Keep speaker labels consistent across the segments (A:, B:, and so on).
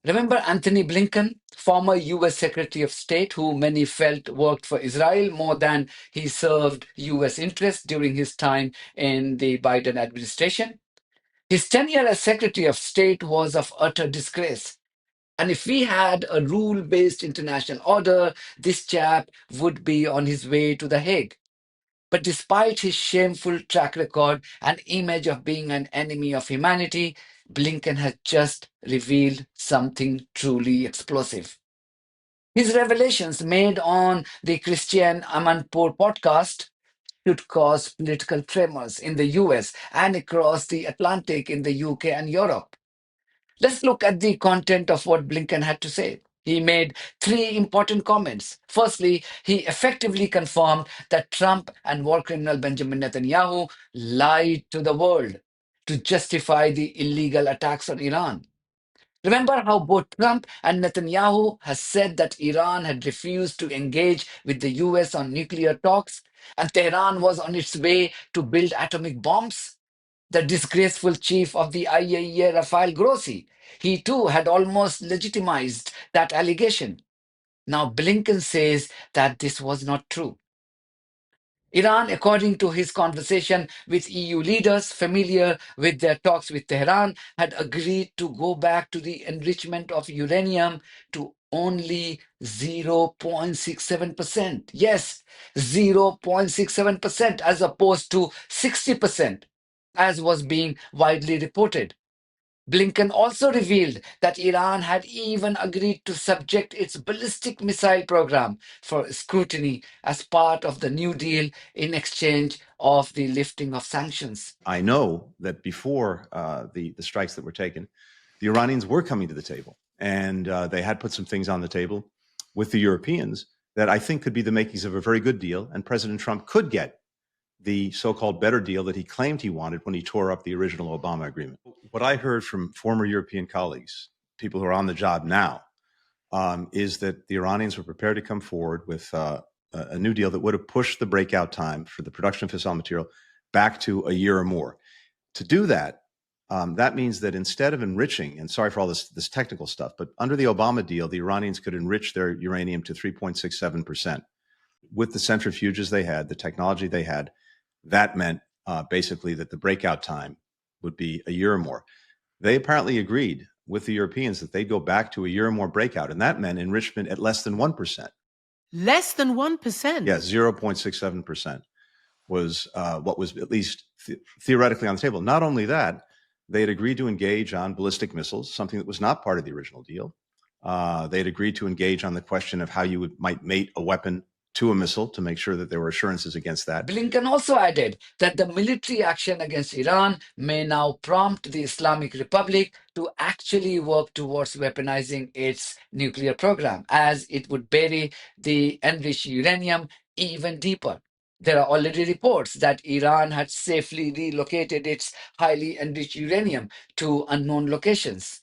A: Remember Antony Blinken, former US Secretary of State, who many felt worked for Israel more than he served US interests during his time in the Biden administration? His tenure as Secretary of State was of utter disgrace. And if we had a rule based international order, this chap would be on his way to The Hague. But despite his shameful track record and image of being an enemy of humanity, Blinken has just revealed something truly explosive. His revelations made on the Christian Amanpour podcast should cause political tremors in the US and across the Atlantic in the UK and Europe. Let's look at the content of what Blinken had to say. He made three important comments. Firstly, he effectively confirmed that Trump and war criminal Benjamin Netanyahu lied to the world to justify the illegal attacks on Iran. Remember how both Trump and Netanyahu has said that Iran had refused to engage with the US on nuclear talks and Tehran was on its way to build atomic bombs? The disgraceful chief of the IAEA, Rafael Grossi, he too had almost legitimized that allegation. Now Blinken says that this was not true. Iran, according to his conversation with EU leaders familiar with their talks with Tehran, had agreed to go back to the enrichment of uranium to only 0.67%. Yes, 0.67% as opposed to 60%, as was being widely reported. Blinken also revealed that Iran had even agreed to subject its ballistic missile program for scrutiny as part of the New Deal in exchange of the lifting of sanctions.
B: I know that before the strikes that were taken, the Iranians were coming to the table, and they had put some things on the table with the Europeans that I think could be the makings of a very good deal, and President Trump could get the so-called better deal that he claimed he wanted when he tore up the original Obama agreement. What I heard from former European colleagues, people who are on the job now, is that the Iranians were prepared to come forward with a new deal that would have pushed the breakout time for the production of fissile material back to a year or more. To do that, that means that instead of enriching, and sorry for all this technical stuff, but under the Obama deal, the Iranians could enrich their uranium to 3.67%. With the centrifuges they had, the technology they had, that meant basically that the breakout time would be a year or more. They apparently agreed with the Europeans that they'd go back to a year or more breakout, and that meant enrichment at less than 1%.
C: Less than 1%?
B: Yeah, 0.67% was what was at least theoretically on the table. Not only that, they had agreed to engage on ballistic missiles, something that was not part of the original deal. They had agreed to engage on the question of how you might mate a weapon to a missile to make sure that there were assurances against that.
A: Blinken also added that the military action against Iran may now prompt the Islamic Republic to actually work towards weaponizing its nuclear program, as it would bury the enriched uranium even deeper. There are already reports that Iran had safely relocated its highly enriched uranium to unknown locations.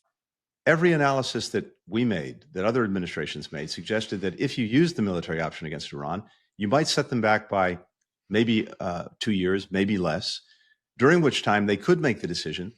B: Every analysis that we made, that other administrations made, suggested that if you used the military option against Iran, you might set them back by maybe 2 years, maybe less, during which time they could make the decision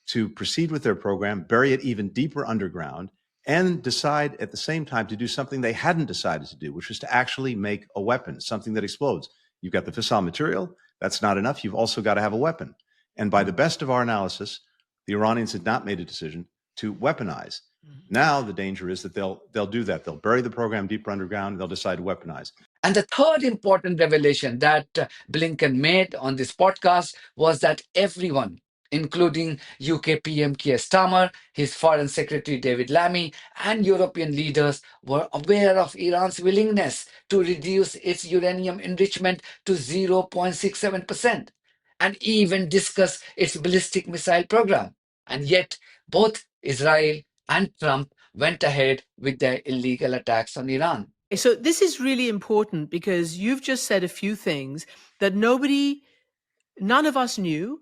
B: to proceed with their program, bury it even deeper underground, and decide at the same time to do something they hadn't decided to do, which was to actually make a weapon, something that explodes. You've got the fissile material. That's not enough. You've also got to have a weapon. And by the best of our analysis, the Iranians had not made a decision to weaponize. Now the danger is that they'll do that. They'll bury the program deeper underground. They'll decide to weaponize.
A: And the third important revelation that Blinken made on this podcast was that everyone, including UK PM Keir Starmer, his Foreign Secretary David Lammy, and European leaders were aware of Iran's willingness to reduce its uranium enrichment to 0.67% and even discuss its ballistic missile program. And yet, both Israel and Trump went ahead with their illegal attacks on Iran.
C: So this is really important because you've just said a few things that none of us knew.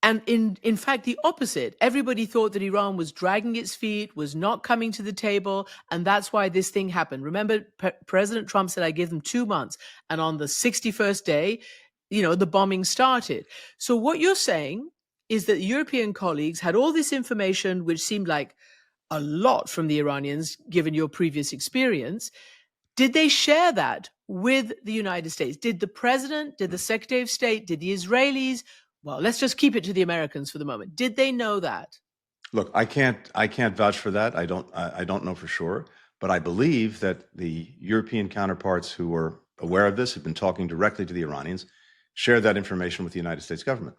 C: And in fact, the opposite. Everybody thought that Iran was dragging its feet, was not coming to the table, and that's why this thing happened. Remember, President Trump said, I give them 2 months. And on the 61st day, the bombing started. So what you're saying is that European colleagues had all this information, which seemed like a lot from the Iranians, given your previous experience. Did they share that with the United States? Did the president, did the Secretary of State, did the Israelis? Well, let's just keep it to the Americans for the moment. Did they know that?
B: Look, I can't vouch for that. I don't know for sure, but I believe that the European counterparts who are aware of this have been talking directly to the Iranians, share that information with the United States government.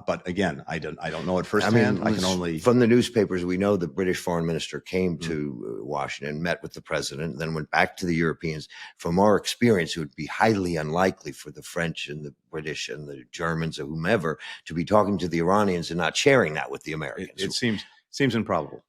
B: But again, I don't know it firsthand. I can only
D: from the newspapers, we know the British foreign minister came to Washington, met with the president, then went back to the Europeans. From our experience, it would be highly unlikely for the French and the British and the Germans or whomever to be talking to the Iranians and not sharing that with the Americans.
B: it seems improbable.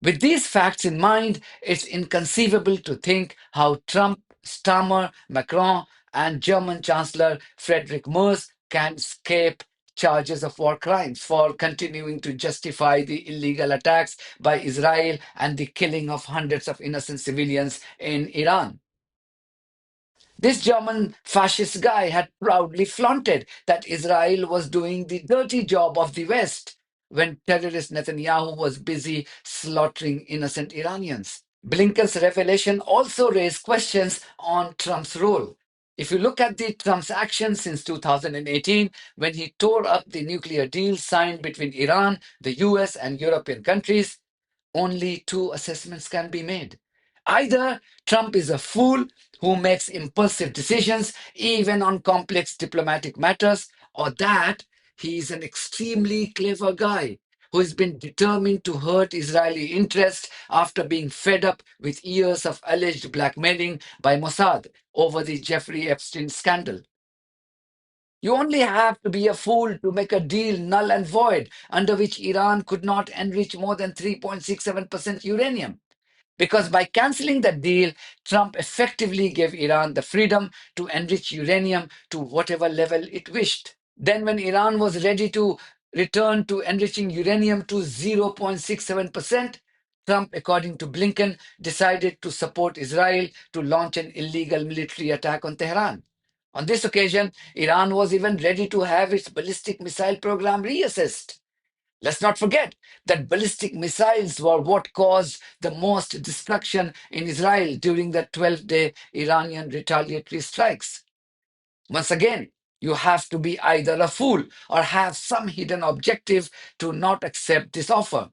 A: With these facts in mind, it's inconceivable to think how Trump, Starmer, Macron, and German Chancellor Friedrich Merz can escape charges of war crimes for continuing to justify the illegal attacks by Israel and the killing of hundreds of innocent civilians in Iran. This German fascist guy had proudly flaunted that Israel was doing the dirty job of the West when terrorist Netanyahu was busy slaughtering innocent Iranians. Blinken's revelation also raised questions on Trump's role. If you look at the Trump's actions since 2018, when he tore up the nuclear deal signed between Iran, the US, and European countries, only two assessments can be made. Either Trump is a fool who makes impulsive decisions, even on complex diplomatic matters, or that he is an extremely clever guy who has been determined to hurt Israeli interests after being fed up with years of alleged blackmailing by Mossad over the Jeffrey Epstein scandal. You only have to be a fool to make a deal null and void under which Iran could not enrich more than 3.67% uranium. Because by canceling that deal, Trump effectively gave Iran the freedom to enrich uranium to whatever level it wished. Then, when Iran was ready to return to enriching uranium to 0.67%, Trump, according to Blinken, decided to support Israel to launch an illegal military attack on Tehran. On this occasion, Iran was even ready to have its ballistic missile program reassessed. Let's not forget that ballistic missiles were what caused the most destruction in Israel during the 12-day Iranian retaliatory strikes. Once again, you have to be either a fool or have some hidden objective to not accept this offer.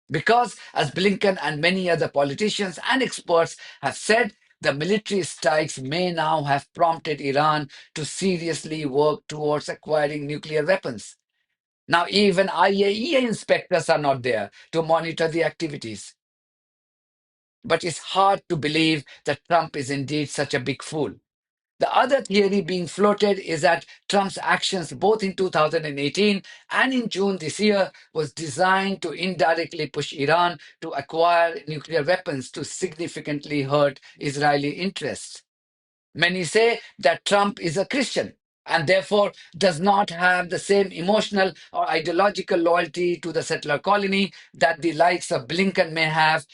A: Because, as Blinken and many other politicians and experts have said, the military strikes may now have prompted Iran to seriously work towards acquiring nuclear weapons. Now, even IAEA inspectors are not there to monitor the activities. But it's hard to believe that Trump is indeed such a big fool. The other theory being floated is that Trump's actions both in 2018 and in June this year was designed to indirectly push Iran to acquire nuclear weapons to significantly hurt Israeli interests. Many say that Trump is a Christian and therefore does not have the same emotional or ideological loyalty to the settler colony that the likes of Blinken may have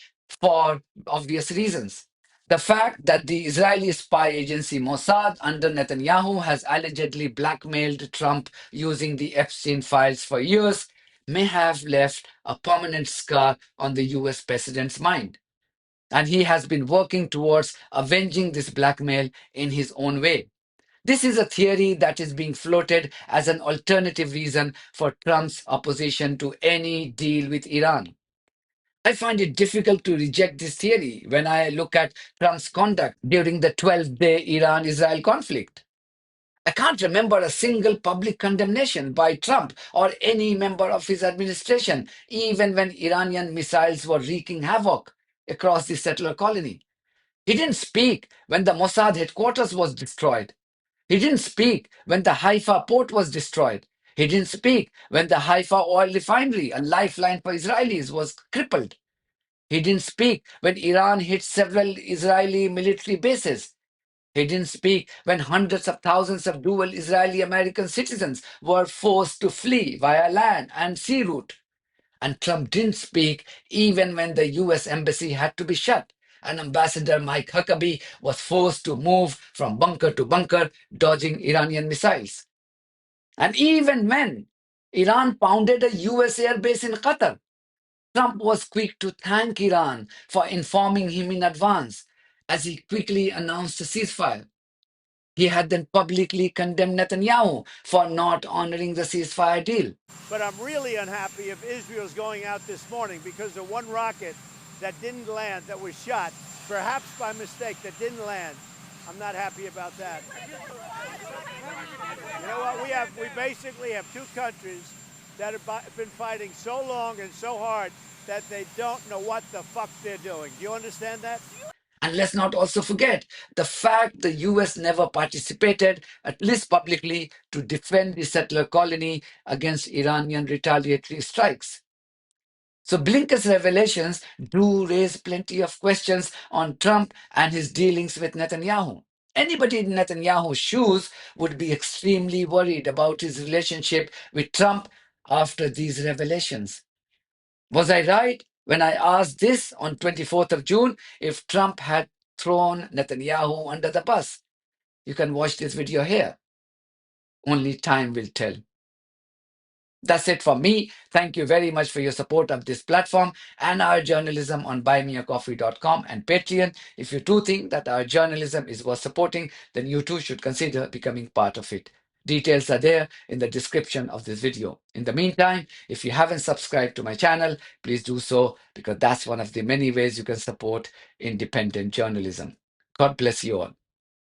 A: for obvious reasons. The fact that the Israeli spy agency Mossad under Netanyahu has allegedly blackmailed Trump using the Epstein files for years may have left a permanent scar on the US president's mind. And he has been working towards avenging this blackmail in his own way. This is a theory that is being floated as an alternative reason for Trump's opposition to any deal with Iran. I find it difficult to reject this theory when I look at Trump's conduct during the 12-day Iran-Israel conflict. I can't remember a single public condemnation by Trump or any member of his administration, even when Iranian missiles were wreaking havoc across the settler colony. He didn't speak when the Mossad headquarters was destroyed. He didn't speak when the Haifa port was destroyed. He didn't speak when the Haifa oil refinery, a lifeline for Israelis, was crippled. He didn't speak when Iran hit several Israeli military bases. He didn't speak when hundreds of thousands of dual Israeli-American citizens were forced to flee via land and sea route. And Trump didn't speak even when the US embassy had to be shut and Ambassador Mike Huckabee was forced to move from bunker to bunker, dodging Iranian missiles. And even when Iran pounded a US airbase in Qatar, Trump was quick to thank Iran for informing him in advance, as he quickly announced a ceasefire. He had then publicly condemned Netanyahu for not honoring the ceasefire deal.
E: But I'm really unhappy if Israel's going out this morning because of one rocket that didn't land, that was shot, perhaps by mistake, that didn't land. I'm not happy about that. You know what? We basically have two countries that have been fighting so long and so hard that they don't know what the fuck they're doing. Do you understand that?
A: And let's not also forget the fact the US never participated, at least publicly, to defend the settler colony against Iranian retaliatory strikes. So Blinken's revelations do raise plenty of questions on Trump and his dealings with Netanyahu. Anybody in Netanyahu's shoes would be extremely worried about his relationship with Trump after these revelations. Was I right when I asked this on 24th of June if Trump had thrown Netanyahu under the bus? You can watch this video here. Only time will tell. That's it from me. Thank you very much for your support of this platform and our journalism on buymeacoffee.com and Patreon. If you do think that our journalism is worth supporting, then you too should consider becoming part of it. Details are there in the description of this video. In the meantime, if you haven't subscribed to my channel, please do so, because that's one of the many ways you can support independent journalism. God bless you all.